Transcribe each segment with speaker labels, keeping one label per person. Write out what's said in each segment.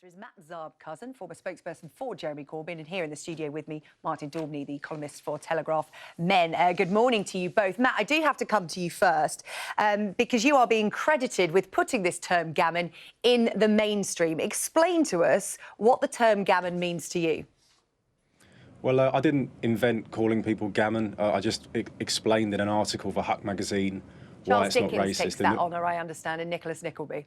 Speaker 1: Is Matt Cousin, former spokesperson for Jeremy Corbyn, and here in the studio with me, Martin Daubney, the columnist for Telegraph Men. Good morning to you both. Matt, I do have to come to you first because you are being credited with putting this term gammon in the mainstream. Explain to us what the term gammon means to you.
Speaker 2: Well, I didn't invent calling people gammon. I just explained in an article for Huck magazine why it's not racist.
Speaker 1: Takes that honour, I understand, and Nicholas Nickleby.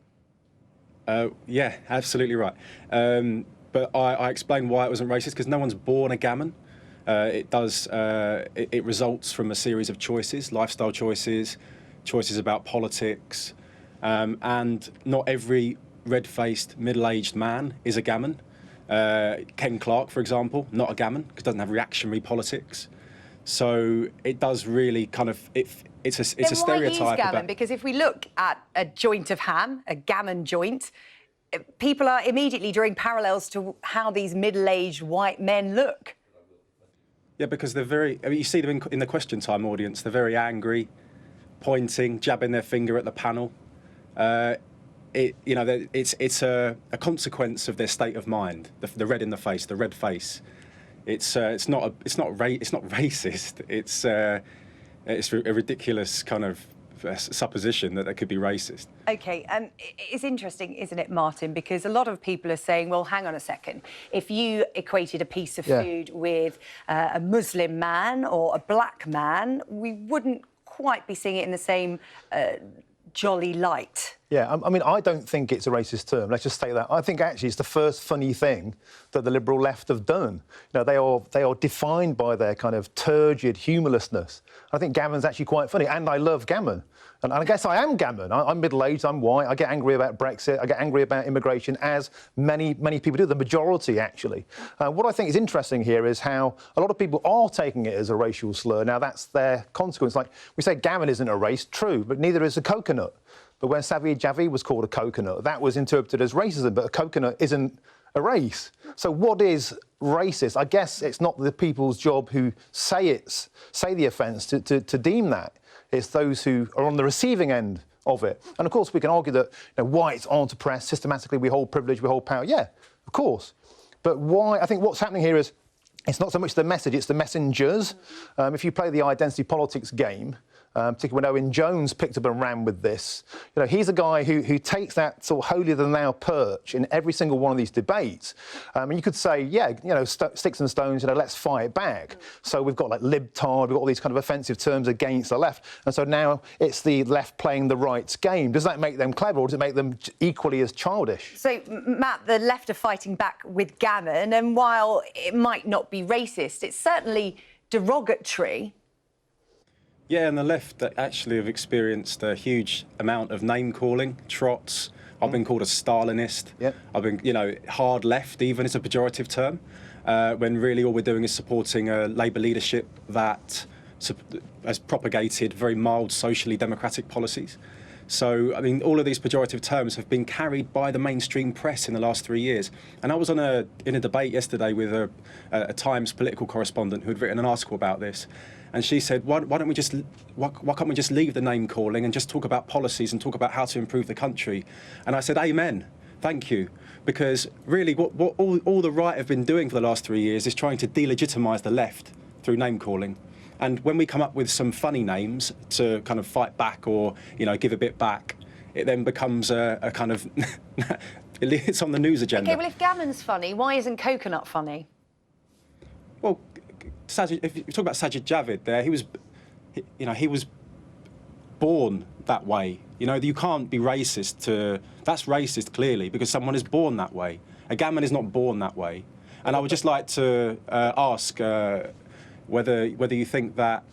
Speaker 2: Yeah, absolutely right. But I explained why it wasn't racist, because no one's born a gammon. It results from a series of choices, lifestyle choices, choices about politics, and not every red-faced, middle-aged man is a gammon. Ken Clarke, for example, not a gammon, because doesn't have reactionary politics. So it does really kind of it's a stereotype.
Speaker 1: Why is gammon? Because if we look at a joint of ham, a gammon joint, people are immediately drawing parallels to how these middle-aged white men look.
Speaker 2: Yeah, because they're very. I mean, you see them in the question time audience. They're very angry, pointing, jabbing their finger at the panel. It's a consequence of their state of mind. The red in the face, the red face. It's not racist. It's a ridiculous kind of supposition that could be racist.
Speaker 1: OK, it's interesting, isn't it, Martin? Because a lot of people are saying, well, hang on a second. If you equated a piece of food with a Muslim man or a black man, we wouldn't quite be seeing it in the same jolly light.
Speaker 3: Yeah, I mean, I don't think it's a racist term. Let's just say that. I think actually it's the first funny thing that the liberal left have done. You know, they are defined by their kind of turgid humourlessness. I think gammon's actually quite funny, and I love gammon. And I guess I am gammon. I'm middle-aged, I'm white, I get angry about Brexit, I get angry about immigration, as many people do, the majority, actually. What I think is interesting here is how a lot of people are taking it as a racial slur. Now, that's their consequence. Like, we say gammon isn't a race, true, but neither is a coconut. But when Savvy Javi was called a coconut, that was interpreted as racism, but a coconut isn't a race. So what is racist? I guess it's not the people's job who say the offence to deem that. It's those who are on the receiving end of it. And, of course, we can argue that whites aren't oppressed. Systematically, we hold privilege, we hold power. Yeah, of course. But why? I think what's happening here is it's not so much the message, it's the messengers. If you play the identity politics game, particularly when Owen Jones picked up and ran with this, he's a guy who takes that sort of holier-than-thou perch in every single one of these debates. And you could say, yeah, sticks and stones, let's fight back. So we've got, like, libtard, we've got all these kind of offensive terms against the left. And so now it's the left playing the right's game. Does that make them clever, or does it make them equally as childish?
Speaker 1: So, Matt, the left are fighting back with gammon, and while it might not be racist, it's certainly derogatory.
Speaker 2: Yeah, and the left actually have experienced a huge amount of name-calling, trots. I've been called a Stalinist. Yep. I've been, hard left even is a pejorative term, when really all we're doing is supporting a Labour leadership that has propagated very mild socially democratic policies. So, I mean, all of these pejorative terms have been carried by the mainstream press in the last 3 years. And I was in a debate yesterday with a Times political correspondent who had written an article about this. And she said, why can't we just leave the name calling and just talk about policies and talk about how to improve the country? And I said, amen, thank you. Because really what all the right have been doing for the last 3 years is trying to delegitimise the left through name calling. And when we come up with some funny names to kind of fight back or, give a bit back, it then becomes a kind of... it's on the news agenda.
Speaker 1: OK, well, if gammon's funny, why isn't coconut funny?
Speaker 2: Well, if you talk about Sajid Javid there, he was born that way. You can't be racist that's racist, clearly, because someone is born that way. A gammon is not born that way. And I would just like to ask... whether you think that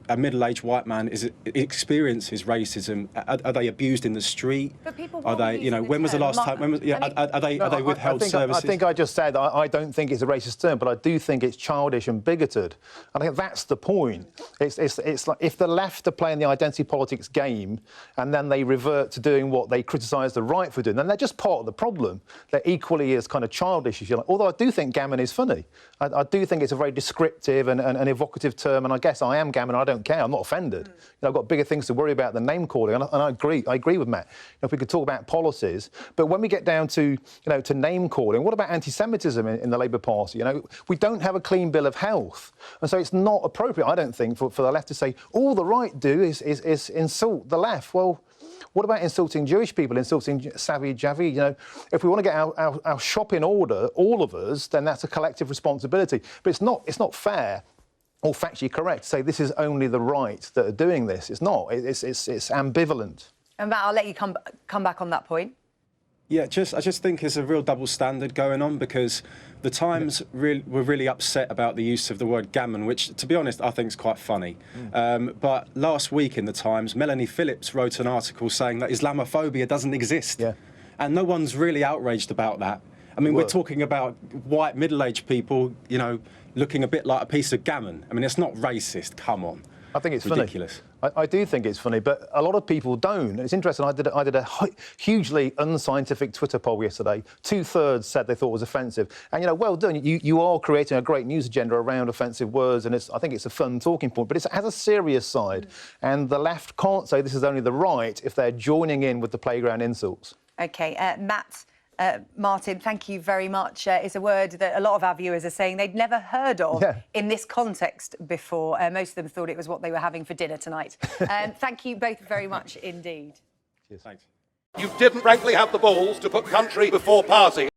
Speaker 2: a middle-aged white man experiences racism. Are they abused in the street?
Speaker 1: But people
Speaker 2: are they? When was the last time? Are they withheld services?
Speaker 3: I think I just said I don't think it's a racist term, but I do think it's childish and bigoted. I think that's the point. It's like if the left are playing the identity politics game and then they revert to doing what they criticise the right for doing, then they're just part of the problem. They're equally as kind of childish, if you like. Although I do think gammon is funny. I do think it's a very descriptive and evocative term, and I guess I am gammon. I don't don't care. I'm not offended. You know, I've got bigger things to worry about than name calling, and I agree with Matt. You know, if we could talk about policies, but when we get down to to name calling, what about anti-Semitism in the Labour Party? You know, we don't have a clean bill of health, and so it's not appropriate, I don't think, for the left to say all the right do is insult the left. Well, what about insulting Jewish people, insulting Savi Javi? You know, if we want to get our shop in order, all of us, then that's a collective responsibility. But it's not fair or factually correct to say this is only the right that are doing this. It's not. It's ambivalent.
Speaker 1: And Matt, I'll let you come back on that point.
Speaker 2: Yeah, I just think there's a real double standard going on, because the Times were really upset about the use of the word gammon, which, to be honest, I think is quite funny. But last week in the Times, Melanie Phillips wrote an article saying that Islamophobia doesn't exist. Yeah. And no one's really outraged about that. I mean, we're talking about white middle-aged people, you know, looking a bit like a piece of gammon. I mean, it's not racist, come on.
Speaker 3: I think it's
Speaker 2: ridiculous.
Speaker 3: Funny. I do think it's funny, but a lot of people don't. It's interesting. I did a hugely unscientific Twitter poll yesterday. 2/3 said they thought it was offensive. And, you know, well done. You are creating a great news agenda around offensive words, and I think it's a fun talking point, but it has a serious side. And the left can't say this is only the right if they're joining in with the playground insults.
Speaker 1: OK, Matt, Martin, thank you very much. It's a word that a lot of our viewers are saying they'd never heard of in this context before. Most of them thought it was what they were having for dinner tonight. Thank you both very much indeed.
Speaker 2: Cheers. Thanks.
Speaker 4: You didn't frankly have the balls to put country before party.